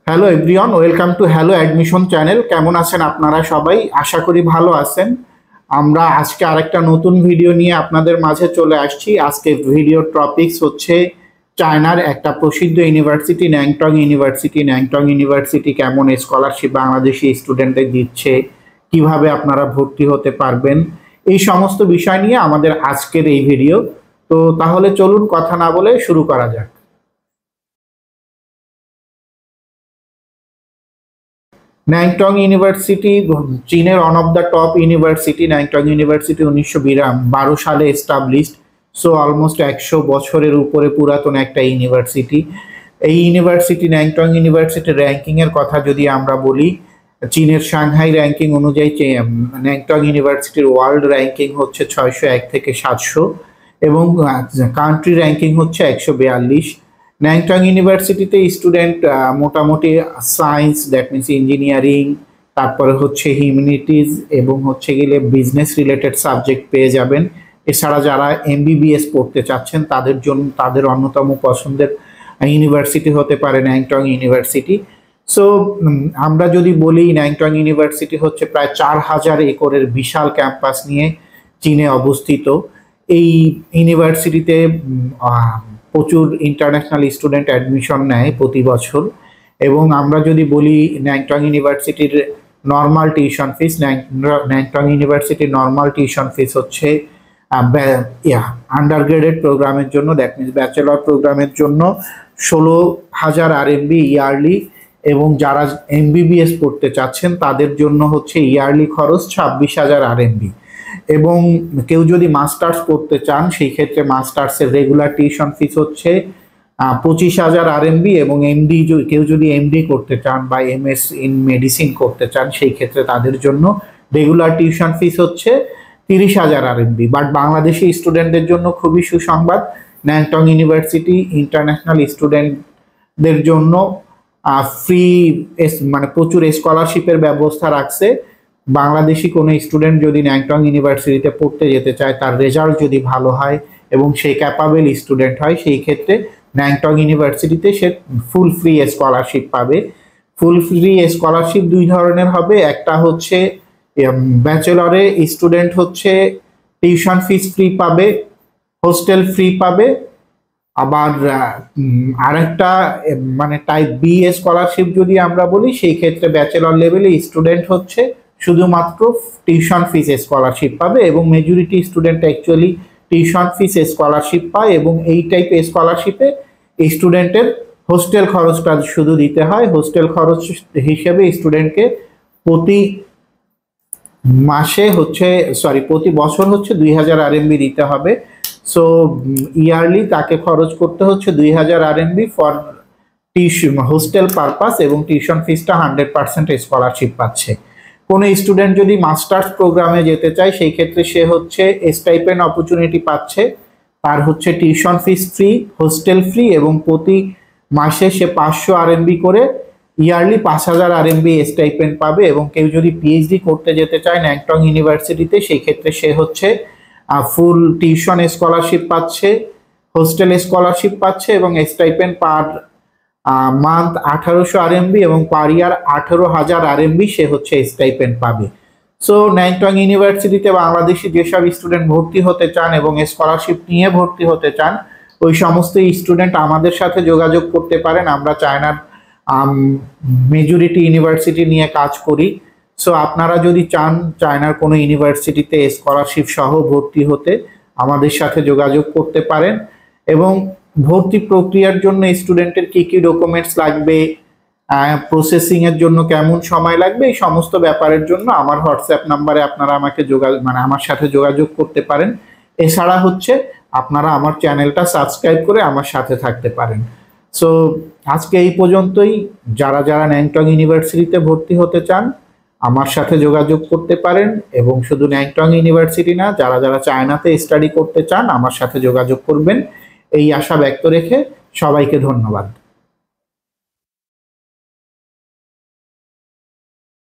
Hello everyone, welcome to hello admission channel. কেমন আছেন আপনারা সবাই? আশা করি ভালো আছেন। আমরা আজকে আরেকটা নতুন ভিডিও নিয়ে আপনাদের মাঝে চলে আসছি। আজকে ভিডিওর টপিকস হচ্ছে চায়নার একটা প্রসিদ্ধ university Nantong university. Nantong university কেমন স্কলারশিপ বাংলাদেশি স্টুডেন্টদের দিচ্ছে, কিভাবে আপনারা ভর্তি হতে পারবেন, এই সমস্ত বিষয় নিয়ে আমাদের আজকের এই ভিডিও। তো তাহলে চলুন কথা না বলে শুরু করা যাক। ন্যাংটং ইউনিভার্সিটি চীনের one of the top university. Nantong university 1912 সালে এস্টাবলিশড। সো অলমোস্ট 100 বছরের উপরে পুরাতন একটা ইউনিভার্সিটি। এই ইউনিভার্সিটি ন্যাংটং ইউনিভার্সিটির র্যাঙ্কিংয়ের কথা যদি আমরা বলি, চীনের সাংহাই র্যাঙ্কিং অনুযায়ী ন্যাংটং ইউনিভার্সিটির ওয়ার্ল্ড র্যাঙ্কিং হচ্ছে 601 থেকে 700 এবং কান্ট্রি র্যাঙ্কিং হচ্ছে 142। ন্যাংটং ইউনিভার্সিটিতে স্টুডেন্ট মোটামুটি সায়েন্স, দ্যাট মিনস ইঞ্জিনিয়ারিং, তারপরে হচ্ছে হিউম্যানিটিজ এবং হচ্ছে গেলে বিজনেস রিলেটেড সাবজেক্ট পেয়ে যাবেন। এছাড়া যারা এমবিবিএস পড়তে চাচ্ছেন তাদের জন্য তাদের অন্যতম পছন্দের ইউনিভার্সিটি হতে পারে ন্যাংটং ইউনিভার্সিটি। সো আমরা যদি বলি, ন্যাংটং ইউনিভার্সিটি হচ্ছে প্রায় 4000 একরের বিশাল ক্যাম্পাস নিয়ে চীনে অবস্থিত। এই ইউনিভার্সিটিতে প্রচুর ইন্টারন্যাশনাল স্টুডেন্ট অ্যাডমিশন নেয় প্রতি বছর। এবং আমরা যদি বলি ন্যাংটং ইউনিভার্সিটির নর্মাল টিউশন ফিস, ন্যাংটং ইউনিভার্সিটির নর্মাল টিউশন ফিস হচ্ছে আন্ডার গ্রেডেড প্রোগ্রামের জন্য, দ্যাট মিনস ব্যাচেলর প্রোগ্রামের জন্য 16,000 RMB ইয়ারলি, এবং যারা এমবিবিএস পড়তে চাচ্ছেন তাদের জন্য হচ্ছে ইয়ারলি খরচ 26,000 RMB। এবং কেউ যদি মাস্টার্স পড়তে চান সেই ক্ষেত্রে মাস্টার্সের রেগুলার টিউশন ফিস হচ্ছে 25,000 RMB, এবং কেউ যদি এমডি করতে চান বা এমএস ইন মেডিসিন করতে চান সেই ক্ষেত্রে তাদের জন্য রেগুলার টিউশন ফিস হচ্ছে 30,000 RMB। বাট বাংলাদেশি স্টুডেন্টদের জন্য খুবই সুসংবাদ, ন্যাংটং ইউনিভার্সিটি ইন্টারন্যাশনাল স্টুডেন্টদের জন্য ফ্রি মানে প্রচুর স্কলারশিপের ব্যবস্থা রাখছে। বাংলাদেশি কোনো স্টুডেন্ট যদি ন্যাংটং ইউনিভার্সিটিতে পড়তে যেতে চায়, তার রেজাল্ট যদি ভালো হয় এবং সে ক্যাপাবেল স্টুডেন্ট হয়, সেই ক্ষেত্রে ন্যাংটং ইউনিভার্সিটিতে সে ফুল ফ্রি স্কলারশিপ পাবে। ফুল ফ্রি স্কলারশিপ দুই ধরনের হবে। একটা হচ্ছে ব্যাচেলরে স্টুডেন্ট হচ্ছে টিউশন ফিস ফ্রি পাবে, হোস্টেল ফ্রি পাবে। আবার আরেকটা মানে টাইপ বি স্কলারশিপ যদি আমরা বলি, সেই ক্ষেত্রে ব্যাচেলর লেভেলে স্টুডেন্ট হচ্ছে শুধুমাত্র টিউশন ফিস স্কলারশিপ পাবে, এবং majority student actually tuition fees scholarship পায়। এবং এই টাইপ স্কলারশিপে স্টুডেন্টের হোস্টেল খরচটা শুধু দিতে হয়। হোস্টেল খরচ হিসেবে স্টুডেন্টকে প্রতি বছর হচ্ছে 2000 RMB দিতে হবে। সো ইয়ারলি তাকে খরচ করতে হচ্ছে 2000 RMB ফর হোস্টেল পারপাস, এবং টিউশন ফিসটা 100% স্কলারশিপ পাচ্ছে। কোনো স্টুডেন্ট যদি মাস্টার্স প্রোগ্রামে যেতে চায় সেই ক্ষেত্রে সে হচ্ছে স্টাইপেন্ড অপরচুনিটি পাচ্ছে। তার হচ্ছে tuition fees free, hostel free, এবং প্রতি মাসে সে 500 RMB করে ইয়ারলি 5000 RMB স্টাইপেন্ড পাবে। এবং কেউ যদি পিএইচডি করতে যেতে চায় ন্যাংটং ইউনিভার্সিটিতে, সেই ক্ষেত্রে সে হচ্ছে ফুল টিউশন স্কলারশিপ পাচ্ছে, হোস্টেল স্কলারশিপ পাচ্ছে, এবং স্টাইপেন্ড পার মান্থ 1800 RMB, এবং পার ইয়ার 18,000 RMB সে হচ্ছে স্টাইপেন্ড পাবে। সো ন্যাংটং ইউনিভার্সিটিতে বাংলাদেশি যেসব স্টুডেন্ট ভর্তি হতে চান এবং স্কলারশিপ নিয়ে ভর্তি হতে চান, ওই সমস্ত স্টুডেন্ট আমাদের সাথে যোগাযোগ করতে পারেন। আমরা চায়নার মেজরিটি ইউনিভার্সিটি নিয়ে কাজ করি। সো আপনারা যদি চান চায়নার কোনো ইউনিভার্সিটিতে স্কলারশিপ সহ ভর্তি হতে, আমাদের সাথে যোগাযোগ করতে পারেন। এবং ভর্তি প্রক্রিয়ার জন্য স্টুডেন্টের কি কি ডকুমেন্টস লাগবে, প্রসেসিং এর জন্য কেমন সময় লাগবে, এই সমস্ত ব্যাপারের জন্য আমার হোয়াটসঅ্যাপ নাম্বারে আপনারা আমাকে আমার সাথে যোগাযোগ করতে পারেন। এছাড়া হচ্ছে আপনারা আমার চ্যানেলটা সাবস্ক্রাইব করে আমার সাথে থাকতে পারেন। সো আজকে এই পর্যন্তই। যারা যারা ন্যাংটং ইউনিভার্সিটিতে ভর্তি হতে চান আমার সাথে যোগাযোগ করতে পারেন, এবং শুধু ন্যাংটং ইউনিভার্সিটি না, যারা যারা চায়নাতে স্টাডি করতে চান আমার সাথে যোগাযোগ করবেন, এই আশা ব্যক্ত রেখে সবাইকে ধন্যবাদ।